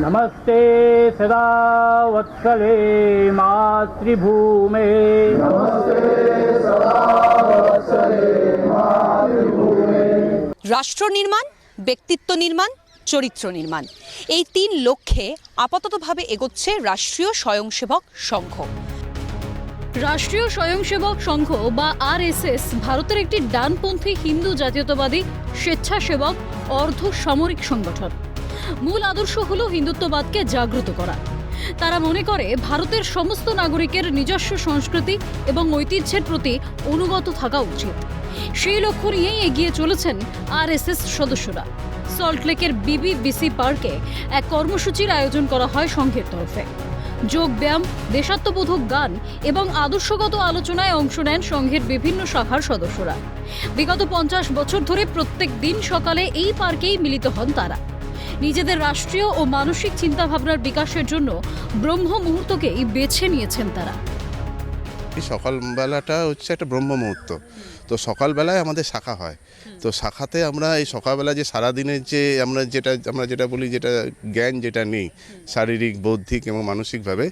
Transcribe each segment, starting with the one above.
नमस्ते सदा वत्सले मातृभूमे রাষ্ট্র নির্মাণ, ব্যক্তিত্ব নির্মাণ, চরিত্র নির্মাণ, এই 3 লক্ষ্যে আপাততভাবে এগোচ্ছে রাষ্ট্রীয় স্বয়ংসেবক সংঘ। রাষ্ট্রীয় স্বয়ংসেবক সংঘ বা আরএসএস ভারতের একটি ডানপন্থী হিন্দু জাতীয়তাবাদী স্বেচ্ছাসেবক অর্ধ সামরিক সংগঠন। মূল আদর্শ হলো হিন্দুত্ববাদকে জাগ্রত করা। তারা মনে করে ভারতের সমস্ত নাগরিকের নিজস্ব সংস্কৃতি এবং ঐতিহ্যের প্রতি অনুগত থাকা উচিত। সেই লক্ষ্য নিয়েই এগিয়ে চলেছেন আরএসএস সদস্যরা। সল্টলেকের বিবিবিসি পার্কে এক কর্মসূচির আয়োজন করা হয় সংঘের তরফে। যোগ ব্যায়াম, দেশাত্মবোধক গান এবং আদর্শগত আলোচনায় অংশ নেন সংঘের বিভিন্ন শাখার সদস্যরা। বিগত 50 বছর ধরে প্রত্যেক দিন সকালে এই পার্কেই মিলিত হন তারা। নিজেদের রাষ্ট্রীয় ও মানসিক চিন্তাভাবনার বিকাশের জন্য ব্রহ্ম মুহূর্তকেই বেছে নিয়েছেন তারা। এই সকালবেলাটা হচ্ছে একটা ব্রহ্ম মুহূর্ত। তো সকালবেলায় আমাদের শাখা হয়। তো শাখাতে আমরা এই সকালবেলা যে সারাদিনের যে আমরা যেটা বলি, যেটা জ্ঞান যেটা নেই শারীরিক, বৌদ্ধিক এবং মানসিকভাবে,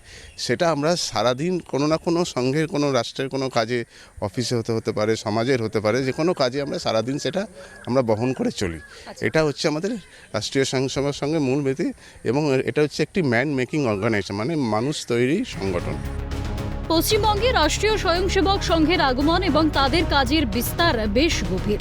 সেটা আমরা সারাদিন কোনো না কোনো সংঘের, কোনো রাষ্ট্রের কোনো কাজে, অফিসে হতে পারে, সমাজের হতে পারে, যে কোনো কাজে আমরা সারাদিন সেটা আমরা বহন করে চলি। এটা হচ্ছে আমাদের রাষ্ট্রীয় স্বয়ংসেবক সংঘের মূল ভিত্তি এবং এটা হচ্ছে একটি ম্যান মেকিং অর্গানাইজেশন, মানে মানুষ তৈরি সংগঠন। পশ্চিমবঙ্গে রাষ্ট্রীয় স্বয়ংসেবক সংঘের আগমন এবং তাদের কাজের বিস্তার বেশ গভীর।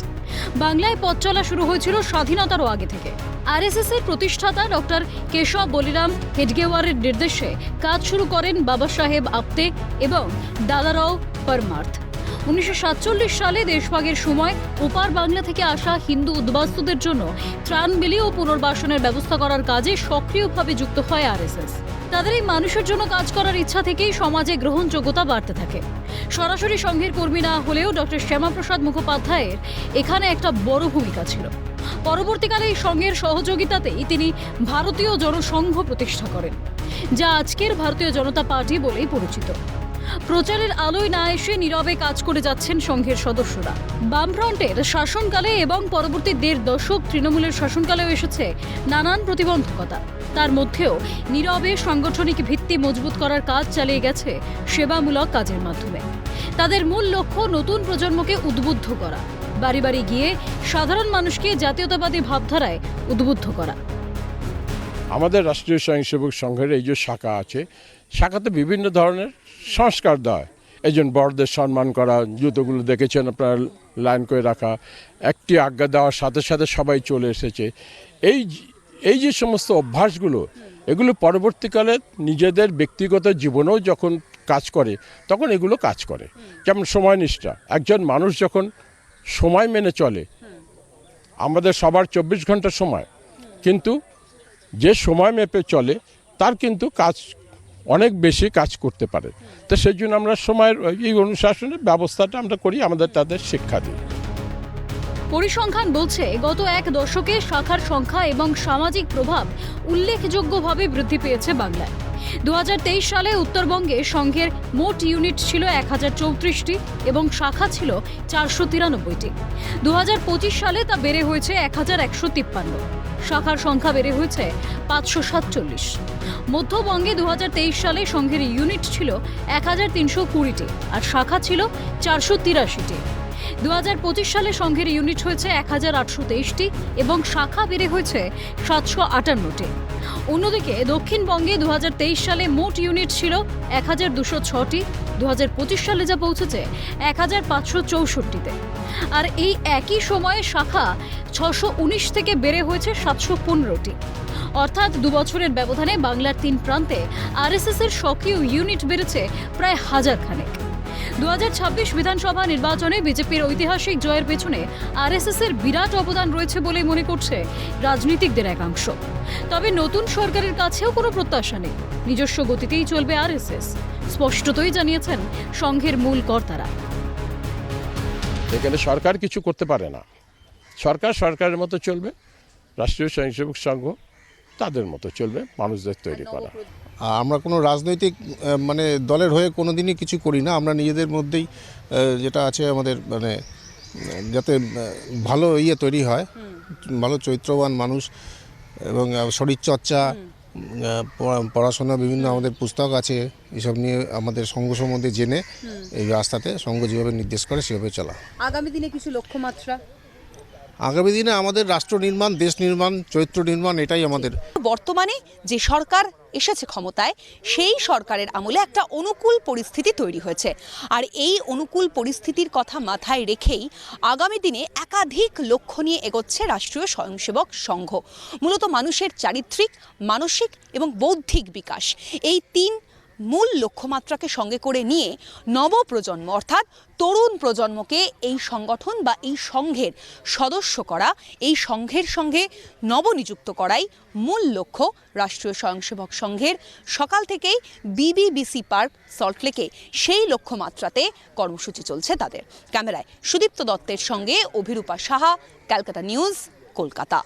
বাংলায় পথ চলা শুরু হয়েছিল স্বাধীনতারও আগে থেকে। আরএসএস এর প্রতিষ্ঠাতা ডক্টর কেশব বলিরাম হেডগেওয়ারের নির্দেশে কাজ শুরু করেন বাবা সাহেব আপতে এবং দাদারাও পরমার্থ। 1947 সালে দেশভাগের সময় ওপার বাংলা থেকে আসা হিন্দু উদ্বাস্তুদের জন্য ত্রাণ বিলি ও পুনর্বাসনের ব্যবস্থা করার কাজে সক্রিয়ভাবে যুক্ত হয় আরএসএস। তাদের এই মানুষের জন্য কাজ করার ইচ্ছা থেকেই সমাজে গ্রহণযোগ্যতা বাড়তে থাকে। সরাসরি সংঘের কর্মী না হলেও ডক্টর শ্যামাপ্রসাদ মুখোপাধ্যায়ের এখানে একটা বড় ভূমিকা ছিল। পরবর্তীকালে এই সংঘের সহযোগিতাতেই তিনি ভারতীয় জনসংঘ প্রতিষ্ঠা করেন, যা আজকের ভারতীয় জনতা পার্টি বলেই পরিচিত। প্রচারের আলোয় না এসে নীরবে কাজ করে যাচ্ছেন সংঘের সদস্যরা। বামফ্রন্টের শাসনকালে এবং পরবর্তী 1.5 দশক তৃণমূলের শাসনকালেও এসেছে নানান প্রতিবন্ধকতা। তার মধ্যেও নীরবে সাংগঠনিক ভিত্তি মজবুত করার কাজ চালিয়ে গেছে সেবামূলক কাজের মাধ্যমে। তাদের মূল লক্ষ্য নতুন প্রজন্মকে উদ্বুদ্ধ করা, বাড়ি বাড়ি গিয়ে সাধারণ মানুষকে জাতীয়তাবাদী ভাবধারায় উদ্বুদ্ধ করা। আমাদের রাষ্ট্রীয় স্বয়ংসেবক সংঘের এই যে শাখা আছে, শাখাতে বিভিন্ন ধরনের সংস্কার দেয়। এই জন্য বড়দের সম্মান করা, জুতোগুলো দেখেছেন আপনারা লাইন করে রাখা, একটি আজ্ঞা দেওয়ার সাথে সাথে সবাই চলে এসেছে। এই যে সমস্ত অভ্যাসগুলো, এগুলো পরবর্তীকালে নিজেদের ব্যক্তিগত জীবনেও যখন কাজ করে তখন এগুলো কাজ করে। যেমন সময়নিষ্ঠা, একজন মানুষ যখন সময় মেনে চলে, আমাদের সবার 24 ঘন্টা সময়, কিন্তু যে সময় মেপে চলে তার কিন্তু কাজ অনেক বেশি কাজ করতে পারে। তো সেই জন্য আমরা সময়ের এই অনুশাসনের ব্যবস্থাটা আমরা করি, তাদের শিক্ষা দিই। পরিসংখ্যান বলছে গত 1 দশকে শাখার সংখ্যা এবং সামাজিক প্রভাব উল্লেখযোগ্যভাবে বৃদ্ধি পেয়েছে বাংলায়। 2023 সালে উত্তরবঙ্গে সংঘের মোট ইউনিট ছিল 1034টি এবং শাখা ছিল 493টি। 2025 সালে তা বেড়ে হয়েছে 1153। শাখার সংখ্যা বেড়ে হয়েছে 547। মধ্যবঙ্গে 2023 সালে সংঘের ইউনিট ছিল 1320টি আর শাখা ছিল 483টি। 2025 সালে সংঘের ইউনিট হয়েছে 1823টি এবং শাখা বেড়ে হয়েছে 758টি। অন্যদিকে দক্ষিণবঙ্গে 2023 সালে মোট ইউনিট ছিল 1206টি, 2025 সালে যা পৌঁছেছে 1564টিতে। আর এই একই সময়ে শাখা 619 থেকে বেড়ে হয়েছে 715টি। অর্থাৎ 2 বছরের ব্যবধানে বাংলার 3 প্রান্তে আরএসএস এর সক্রিয় ইউনিট বেড়েছে প্রায় 1000 খানেক। 2026 বিধানসভা নির্বাচনে বিজেপির ঐতিহাসিক জয়ের পেছনে আরএসএস এর বিরাট অবদান রয়েছে বলে মনে করছে রাজনীতিকদের একাংশ। তবে নতুন সরকারের কাছেও কোনো প্রত্যাশা নেই, নিজস্ব গতিতেই চলবে আরএসএস, স্পষ্টতই জানিয়েছেন সংঘের মূল কর্তারা। এখানে সরকার কিছু করতে পারে না, সরকারের মতো চলবে, রাষ্ট্রীয় স্বয়ংসেবক সংঘ তাদের মতো চলবে, মানুষদের তৈরি করা। আমরা কোনো রাজনৈতিক দলের হয়ে কোনো দিনই কিছু করি না। আমরা নিজেদের মধ্যেই যেটা আছে আমাদের যাতে ভালো তৈরি হয়, ভালো চরিত্রবান মানুষ এবং শরীরচর্চা, পড়াশোনা বিভিন্ন আমাদের পুস্তক আছে, এসব নিয়ে আমাদের সংঘ সম্বন্ধে জেনে এই রাস্তাতে সংঘ যেভাবে নির্দেশ করে সেভাবে চলা। আগামী দিনে কিছু লক্ষ্যমাত্রা? আগামী দিনে আমাদের রাষ্ট্র নির্মাণ, দেশ নির্মাণ, চরিত্র নির্মাণ, এটাই আমাদের। বর্তমানে যে সরকার এসেছে ক্ষমতায়, সেই সরকারের আমলে একটা অনুকূল পরিস্থিতি তৈরি হয়েছে, আর এই অনুকূল পরিস্থিতির কথা মাথায় রেখেই আগামী দিনে একাধিক লক্ষ্য নিয়ে এগোচ্ছে রাষ্ট্রীয় স্বয়ংসেবক সংঘ। মূলত মানুষের চারিত্রিক, মানসিক এবং বৌদ্ধিক বিকাশ, এই 3 মূল লক্ষ্যমাত্রাকে সঙ্গে করে নিয়ে নবপ্রজন্ম অর্থাৎ তরুণ প্রজন্মকে এই সংগঠন বা এই সংঘের সদস্য করা, এই সংঘের সঙ্গে নবনিযুক্ত করাই মূল লক্ষ্য রাষ্ট্রীয় স্বয়ংসেবক সংঘের। সকাল থেকেই বিবিবিসি পার্ক সল্টলেকে সেই লক্ষ্যমাত্রাতে কর্মসূচি চলছে তাদের। ক্যামেরায় সুদীপ্ত দত্তের সঙ্গে অভিরূপা সাহা, ক্যালকাটা নিউজ, কলকাতা।